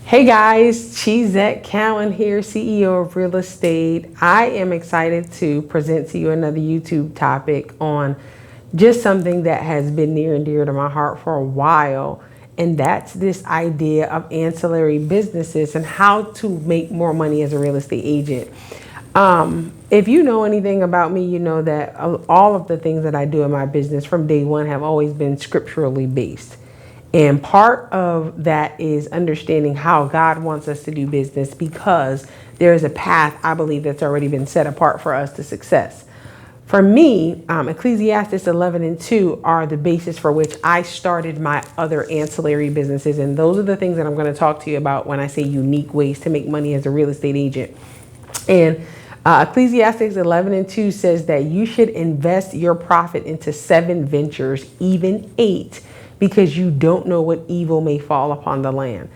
Hey guys, Cheesette Cowan here, CEO of Real Estate. I am excited to present to you another YouTube topic on just something that has been near and dear to my heart for a while, and that's this idea of ancillary businesses and how to make more money as a real estate agent. If you know anything about me, you know that all of the things that I do in my business from day one have always been scripturally based. And part of that is understanding how God wants us to do business, because there is a path, I believe, that's already been set apart for us to success. For me, Ecclesiastes 11 and 2 are the basis for which I started my other ancillary businesses. And those are the things that I'm going to talk to you about when I say unique ways to make money as a real estate agent. And Ecclesiastes 11 and 2 says that you should invest your profit into 7 ventures, even 8, because you don't know what evil may fall upon the land.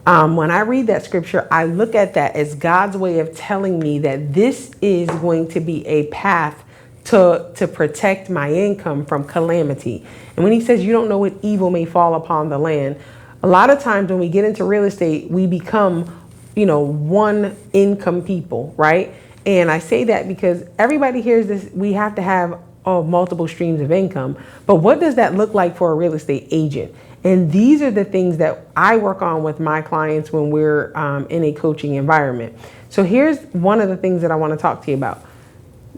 When I read that scripture, I look at that as God's way of telling me that this is going to be a path to protect my income from calamity. And when he says you don't know what evil may fall upon the land, a lot of times when we get into real estate, we become, one income people, right? And I say that because everybody hears this, we have to have multiple streams of income. But what does that look like for a real estate agent? And these are the things that I work on with my clients when we're in a coaching environment. So here's one of the things that I want to talk to you about.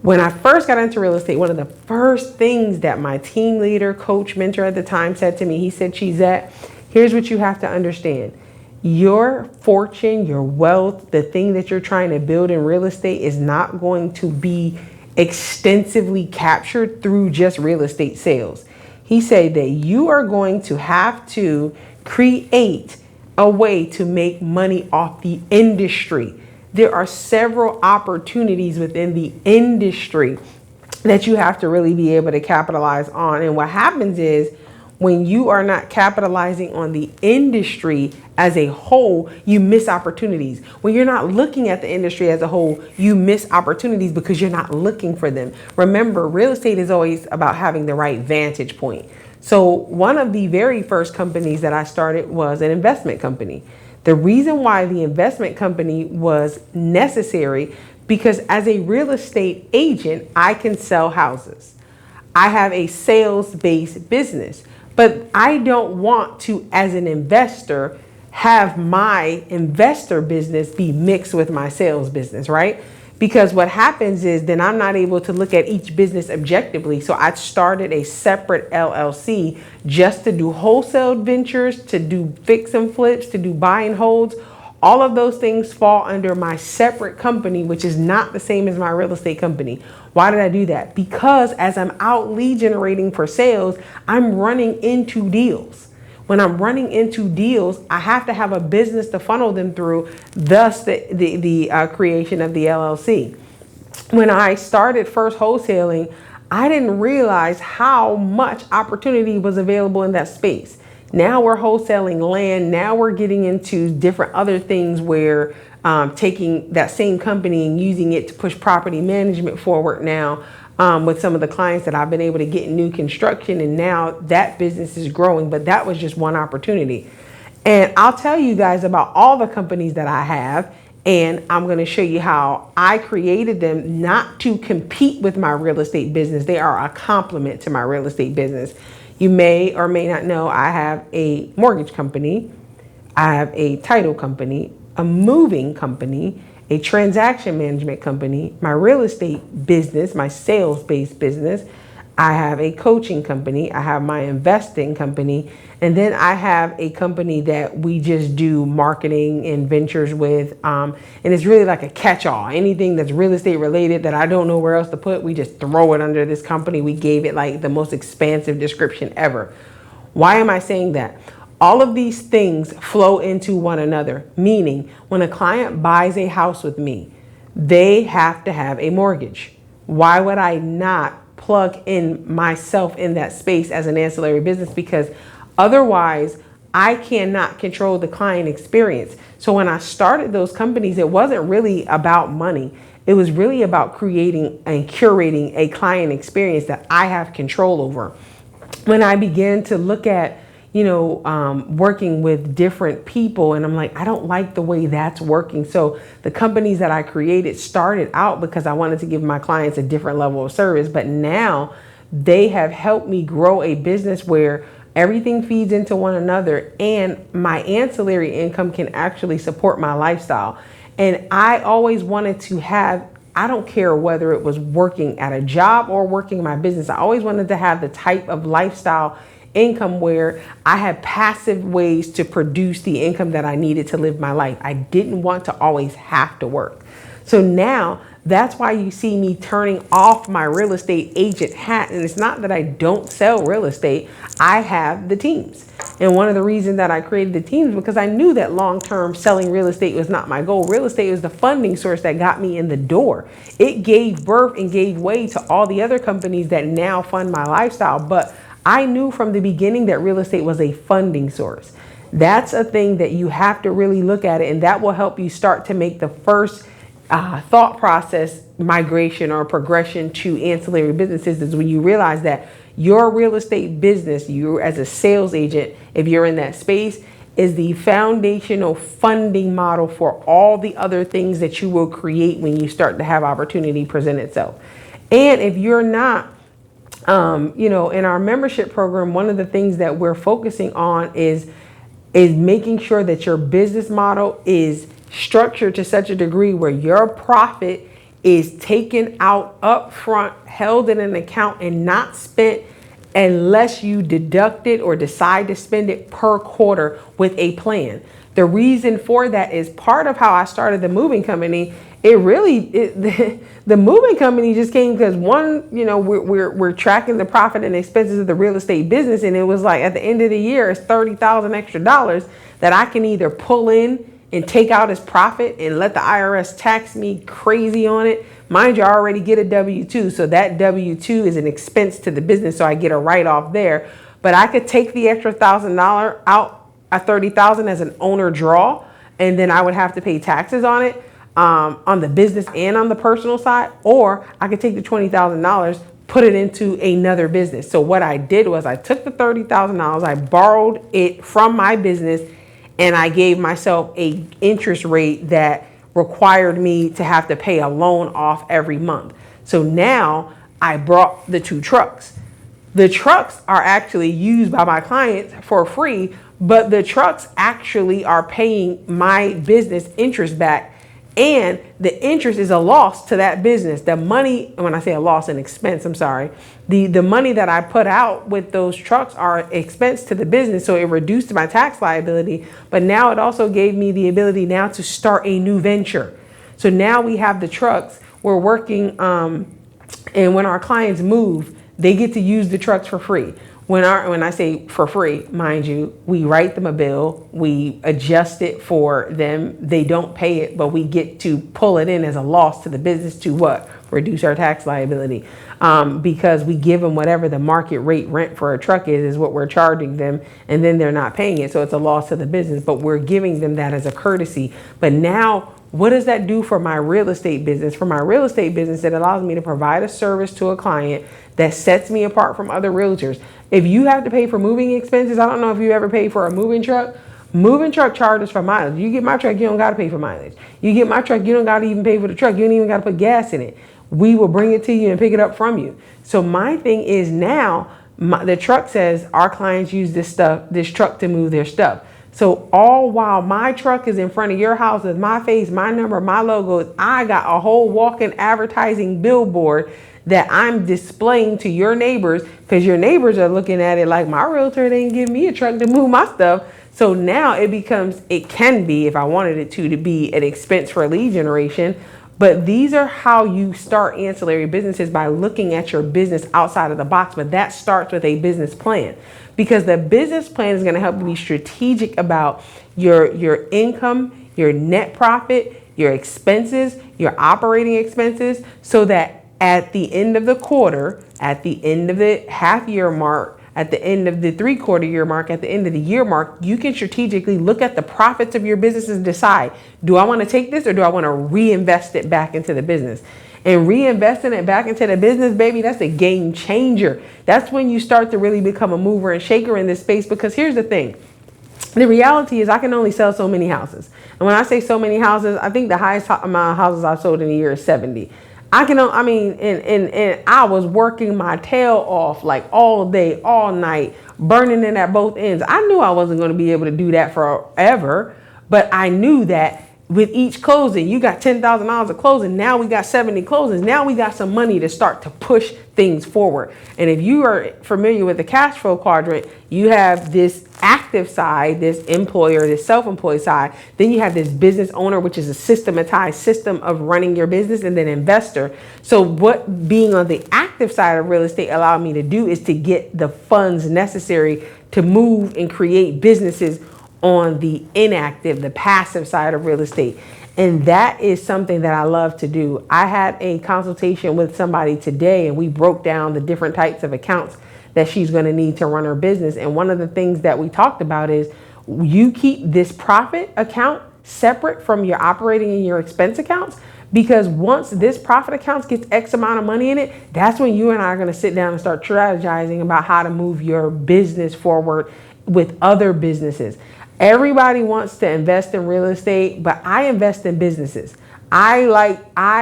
When I first got into real estate, one of the first things that my team leader, coach, mentor at the time said to me, he said, Cheesette, here's what you have to understand. Your fortune, your wealth, the thing that you're trying to build in real estate is not going to be extensively captured through just real estate sales. He said that you are going to have to create a way to make money off the industry. There are several opportunities within the industry that you have to really be able to capitalize on. And what happens is, when you are not capitalizing on the industry as a whole, you miss opportunities. When you're not looking at the industry as a whole, you miss opportunities because you're not looking for them. Remember, real estate is always about having the right vantage point. So one of the very first companies that I started was an investment company. The reason why the investment company was necessary, because as a real estate agent, I can sell houses. I have a sales-based business. But I don't want to, as an investor, have my investor business be mixed with my sales business, right? Because what happens is then I'm not able to look at each business objectively. So I started a separate LLC just to do wholesale ventures, to do fix and flips, to do buy and holds. All of those things fall under my separate company, which is not the same as my real estate company. Why did I do that? Because as I'm out lead generating for sales, I'm running into deals. When I'm running into deals, I have to have a business to funnel them through, thus the creation of the LLC. When I started first wholesaling, I didn't realize how much opportunity was available in that space. Now we're wholesaling land. Now we're getting into different other things where taking that same company and using it to push property management forward now with some of the clients that I've been able to get in new construction. And now that business is growing, but that was just one opportunity. And I'll tell you guys about all the companies that I have. And I'm going to show you how I created them not to compete with my real estate business. They are a complement to my real estate business. You may or may not know I have a mortgage company, I have a title company, a moving company, a transaction management company, my real estate business, my sales-based business. I have a coaching company, I have my investing company, and then I have a company that we just do marketing and ventures with. And it's really like a catch-all. Anything that's real estate related that I don't know where else to put, we just throw it under this company. We gave it like the most expansive description ever. Why am I saying that? All of these things flow into one another, meaning when a client buys a house with me, they have to have a mortgage. Why would I not plug in myself in that space as an ancillary business? Because otherwise I cannot control the client experience. So when I started those companies, it wasn't really about money. It was really about creating and curating a client experience that I have control over. When I began to look at working with different people. And I'm like, I don't like the way that's working. So the companies that I created started out because I wanted to give my clients a different level of service. But now they have helped me grow a business where everything feeds into one another and my ancillary income can actually support my lifestyle. And I always wanted to have, I don't care whether it was working at a job or working in my business, I always wanted to have the type of lifestyle income where I had passive ways to produce the income that I needed to live my life. I didn't want to always have to work. So now that's why you see me turning off my real estate agent hat. And it's not that I don't sell real estate. I have the teams. And one of the reasons that I created the teams because I knew that long-term selling real estate was not my goal. Real estate was the funding source that got me in the door. It gave birth and gave way to all the other companies that now fund my lifestyle. But I knew from the beginning that real estate was a funding source. That's a thing that you have to really look at it, and that will help you start to make the first thought process migration or progression to ancillary businesses is when you realize that your real estate business, you as a sales agent, if you're in that space, is the foundational funding model for all the other things that you will create when you start to have opportunity present itself. And if you're not, in our membership program, one of the things that we're focusing on is making sure that your business model is structured to such a degree where your profit is taken out up front, held in an account, and not spent unless you deduct it or decide to spend it per quarter with a plan. The reason for that is part of how I started the moving company. The moving company just came because we're tracking the profit and expenses of the real estate business. And it was like at the end of the year, it's $30,000 extra that I can either pull in and take out as profit and let the IRS tax me crazy on it. Mind you, I already get a W-2. So that W-2 is an expense to the business. So I get a write-off there, but I could take the extra $1,000 out at $30,000 as an owner draw. And then I would have to pay taxes on it, on the business and on the personal side, or I could take the $20,000, put it into another business. So what I did was I took the $30,000, I borrowed it from my business, and I gave myself a interest rate that required me to have to pay a loan off every month. So now I brought the 2 trucks. The trucks are actually used by my clients for free, but the trucks actually are paying my business interest back. And the interest is a loss to that business. The money, when I say a loss, an expense, I'm sorry. The money that I put out with those trucks are expense to the business. So it reduced my tax liability, but now it also gave me the ability now to start a new venture. So now we have the trucks, we're working, and when our clients move, they get to use the trucks for free. When I say for free, mind you, we write them a bill, we adjust it for them, they don't pay it, but we get to pull it in as a loss to the business to what? Reduce our tax liability. Because we give them whatever the market rate rent for a truck is what we're charging them, and then they're not paying it, so it's a loss to the business, but we're giving them that as a courtesy. But now, what does that do for my real estate business? For my real estate business, it allows me to provide a service to a client that sets me apart from other realtors. If you have to pay for moving expenses, I don't know if you ever paid for a moving truck. Moving truck charges for mileage. You get my truck, you don't got to pay for mileage. You get my truck, you don't got to even pay for the truck. You don't even got to put gas in it. We will bring it to you and pick it up from you. So my thing is now, the truck says our clients use this truck to move their stuff. So all while my truck is in front of your house with my face, my number, my logo, I got a whole walking advertising billboard that I'm displaying to your neighbors, because your neighbors are looking at it like, my realtor didn't give me a truck to move my stuff. So now it can be, if I wanted it to be an expense for lead generation. But these are how you start ancillary businesses, by looking at your business outside of the box. But that starts with a business plan, because the business plan is going to help you be strategic about your income, your net profit, your expenses, your operating expenses, so that at the end of the quarter, at the end of the half year mark, at the end of the 3/4 year mark, at the end of the year mark, you can strategically look at the profits of your business and decide, do I want to take this or do I want to reinvest it back into the business? and reinvesting it back into the business, baby, that's a game changer. That's when you start to really become a mover and shaker in this space. Because here's the thing. The reality is I can only sell so many houses. And when I say so many houses, I think the highest amount of houses I've sold in a year is 70. And I was working my tail off like all day, all night, burning in at both ends. I knew I wasn't going to be able to do that forever, but I knew that with each closing, you got $10,000 of closing. Now we got 70 closings. Now we got some money to start to push things forward. And if you are familiar with the cash flow quadrant, you have this active side, this employer, this self-employed side. Then you have this business owner, which is a systematized system of running your business, and then investor. So what being on the active side of real estate allowed me to do is to get the funds necessary to move and create businesses on the inactive, the passive side of real estate. And that is something that I love to do. I had a consultation with somebody today, and we broke down the different types of accounts that she's going to need to run her business. And one of the things that we talked about is you keep this profit account separate from your operating and your expense accounts, because once this profit account gets X amount of money in it, that's when you and I are going to sit down and start strategizing about how to move your business forward with other businesses. Everybody wants to invest in real estate, but I invest in businesses. I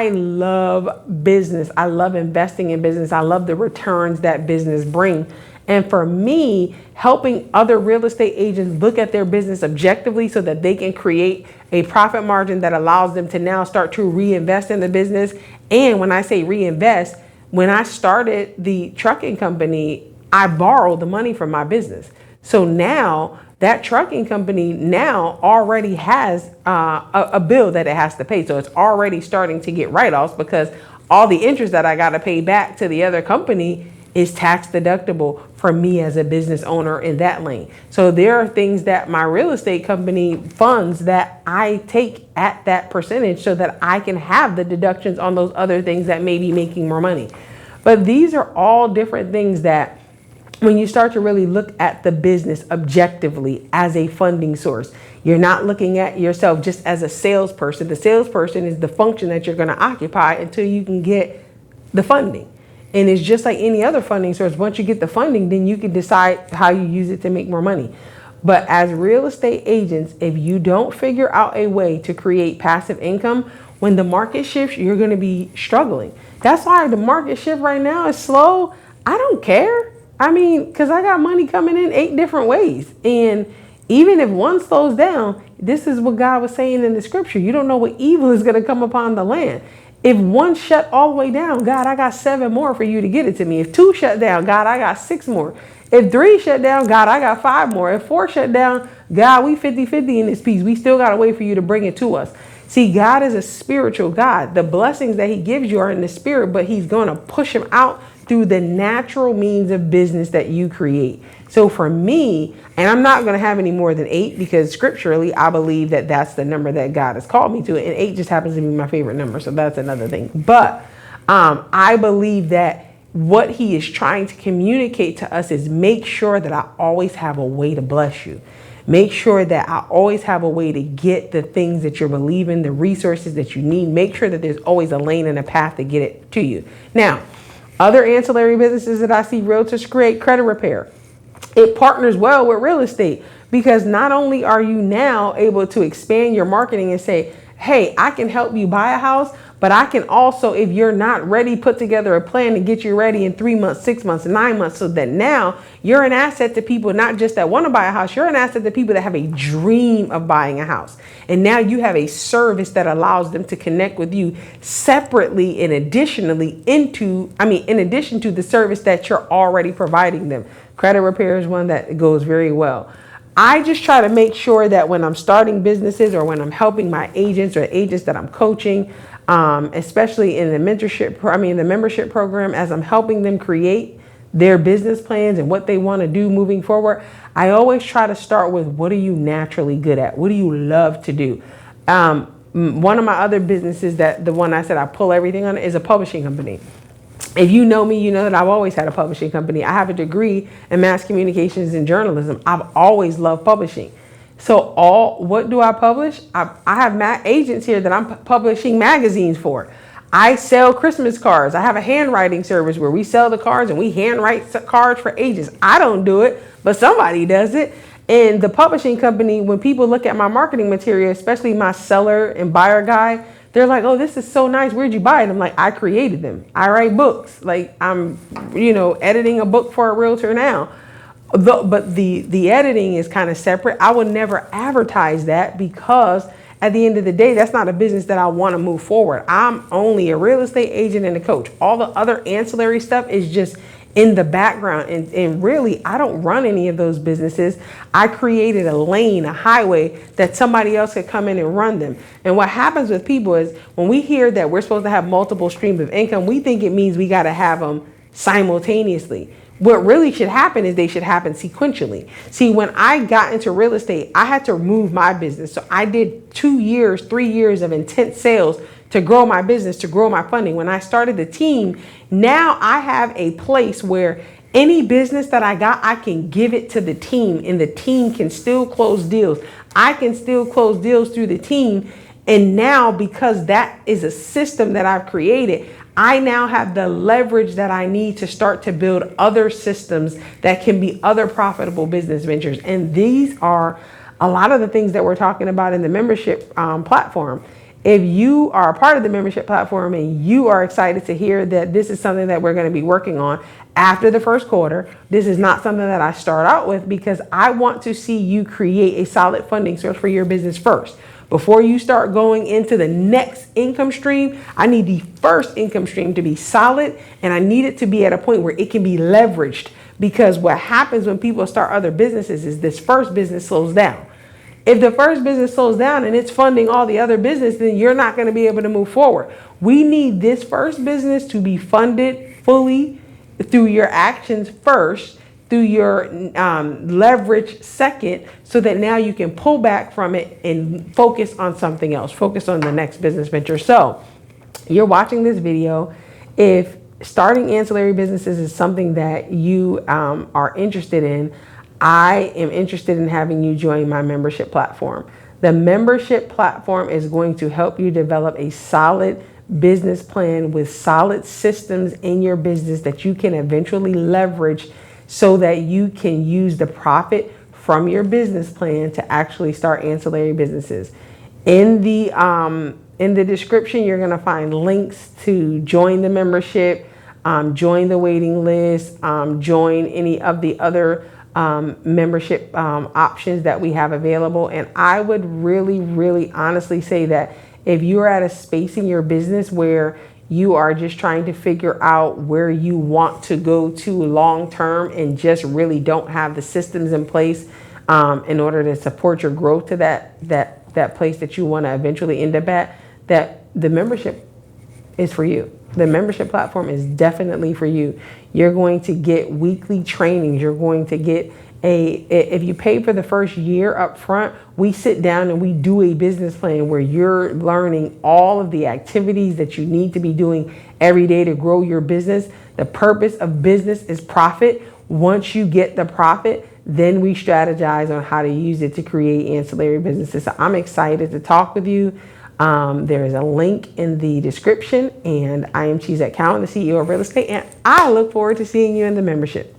love business. I love investing in business. I love the returns that business bring. And for me, helping other real estate agents look at their business objectively so that they can create a profit margin that allows them to now start to reinvest in the business. And when I say reinvest, when I started the trucking company, I borrowed the money from my business. So now that trucking company now already has a bill that it has to pay. So it's already starting to get write-offs because all the interest that I got to pay back to the other company is tax deductible for me as a business owner in that lane. So there are things that my real estate company funds that I take at that percentage so that I can have the deductions on those other things that may be making more money. But these are all different things that when you start to really look at the business objectively as a funding source, you're not looking at yourself just as a salesperson. The salesperson is the function that you're going to occupy until you can get the funding. And it's just like any other funding source. Once you get the funding, then you can decide how you use it to make more money. But as real estate agents, if you don't figure out a way to create passive income, when the market shifts, you're going to be struggling. That's why the market shift right now is slow. I don't care. Because I got money coming in 8 different ways. And even if one slows down, this is what God was saying in the scripture. You don't know what evil is going to come upon the land. If one shut all the way down, God, I got 7 more for you to get it to me. If 2 shut down, God, I got 6 more. If 3 shut down, God, I got 5 more. If 4 shut down, God, we 50-50 in this piece. We still got to wait for you to bring it to us. See, God is a spiritual God. The blessings that he gives you are in the spirit, but he's going to push them out through the natural means of business that you create. So for me, and I'm not going to have any more than 8 because scripturally, I believe that that's the number that God has called me to. And 8 just happens to be my favorite number. So that's another thing. But I believe that what he is trying to communicate to us is make sure that I always have a way to bless you. Make sure that I always have a way to get the things that you're believing, the resources that you need. Make sure that there's always a lane and a path to get it to you. Now, other ancillary businesses that I see realtors create, credit repair. It partners well with real estate because not only are you now able to expand your marketing and say, hey, I can help you buy a house, but I can also, if you're not ready, put together a plan to get you ready in 3 months, 6 months, 9 months, so that now you're an asset to people, not just that want to buy a house, you're an asset to people that have a dream of buying a house. And now you have a service that allows them to connect with you separately and additionally in addition to the service that you're already providing them. Credit repair is one that goes very well. I just try to make sure that when I'm starting businesses or when I'm helping my agents or agents that I'm coaching, especially in the the membership program, as I'm helping them create their business plans and what they want to do moving forward, I always try to start with, what are you naturally good at? What do you love to do? One of my other businesses, that the one I said I pull everything on, is a publishing company. If you know me, you know that I've always had a publishing company. I have a degree in mass communications and journalism. I've always loved publishing. So what do I publish? I have agents here that I'm publishing magazines for. I sell Christmas cards. I have a handwriting service where we sell the cards and we handwrite cards for agents. I don't do it, but somebody does it. And the publishing company, when people look at my marketing material, especially my seller and buyer guide, they're like, oh, this is so nice. Where'd you buy it? I'm like, I created them. I write books. Like I'm, editing a book for a realtor now. But the editing is kind of separate. I would never advertise that because at the end of the day, that's not a business that I want to move forward. I'm only a real estate agent and a coach. All the other ancillary stuff is just in the background. And really, I don't run any of those businesses. I created a lane, a highway that somebody else could come in and run them. And what happens with people is when we hear that we're supposed to have multiple streams of income, we think it means we got to have them simultaneously. What really should happen is they should happen sequentially. See, when I got into real estate, I had to move my business. So I did 2 years, 3 years of intense sales to grow my business, to grow my funding. When I started the team, now I have a place where any business that I got, I can give it to the team and the team can still close deals. I can still close deals through the team. And now, because that is a system that I've created, I now have the leverage that I need to start to build other systems that can be other profitable business ventures. And these are a lot of the things that we're talking about in the membership platform. If you are a part of the membership platform and you are excited to hear that this is something that we're going to be working on after the first quarter, this is not something that I start out with because I want to see you create a solid funding source for your business first. Before you start going into the next income stream, I need the first income stream to be solid and I need it to be at a point where it can be leveraged, because what happens when people start other businesses is this first business slows down. If the first business slows down and it's funding all the other business, then you're not going to be able to move forward. We need this first business to be funded fully through your actions first, through your leverage second, so that now you can pull back from it and focus on something else, focus on the next business venture. So you're watching this video. If starting ancillary businesses is something that you are interested in, I am interested in having you join my membership platform. The membership platform is going to help you develop a solid business plan with solid systems in your business that you can eventually leverage so that you can use the profit from your business plan to actually start ancillary businesses. In the description, you're going to find links to join the membership, join the waiting list, join any of the other membership options that we have available. And I would really honestly say that if you're at a space in your business where you are just trying to figure out where you want to go to long term and just really don't have the systems in place in order to support your growth to that place that you want to eventually end up at, that the membership is for you. The membership platform is definitely for you. You're going to get weekly trainings. You're going to get if you pay for the first year up front, we sit down and we do a business plan where you're learning all of the activities that you need to be doing every day to grow your business. The purpose of business is profit. Once you get the profit, then we strategize on how to use it to create ancillary businesses. So I'm excited to talk with you. There is a link in the description, and I am Cheesette, the CEO of Real Estate, and I look forward to seeing you in the membership.